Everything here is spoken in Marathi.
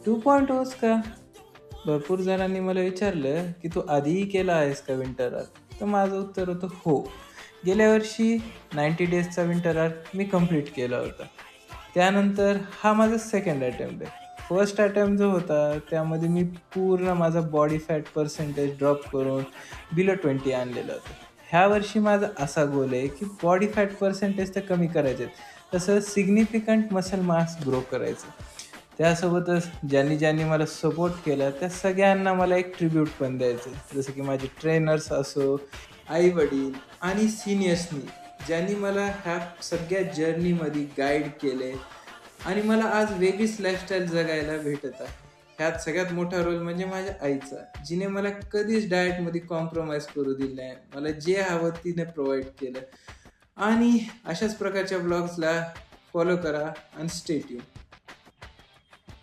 2.0च का? भरपूर जणांनी मला विचारलं, की "तू आधीही केला आहेस का विंटर आर्क?" तर माझं उत्तर होतं, "हो." गेल्या वर्षी 90 डेजचा विंटर आर्क मी कंप्लीट केला होता. त्यानंतर हा माझा सेकंड अटेम्प्ट आहे. फर्स्ट अटेम्प्ट जो होता, त्यामध्ये मी पूर्ण माझा बॉडी फॅट पर्सेंटेज ड्रॉप करून बिलो 20 आणलेलं होतं. ह्या वर्षी माझा असा गोल आहे, की बॉडी फॅट पर्सेंटेज तर कमी करायचे आहेत. तसं सिग्निफिकंट मसल मास ग्रो करायचं. त्यासोबतच ज्यांनी मला सपोर्ट केला, त्या सगळ्यांना मला एक ट्रिब्यूट पण द्यायचं आहे. जसं की माझे ट्रेनर्स असो, आई-वडील आणि सीनियर्सनी ज्यांनी मला ह्या सगळ्या जर्नीमध्ये गाईड केले आणि मला आज वेगळीच लाईफस्टाईल जगायला भेटत आहे. ह्यात सगळ्यात मोठा रोल म्हणजे माझ्या आईचा, जिने मला कधीच डाएटमध्ये कॉम्प्रोमाईज करू दिलं नाही. मला जे हवं तिने प्रोव्हाईड केलं आणि अशाच प्रकारच्या ब्लॉग्सला फॉलो करा आणि स्टे ट्यून.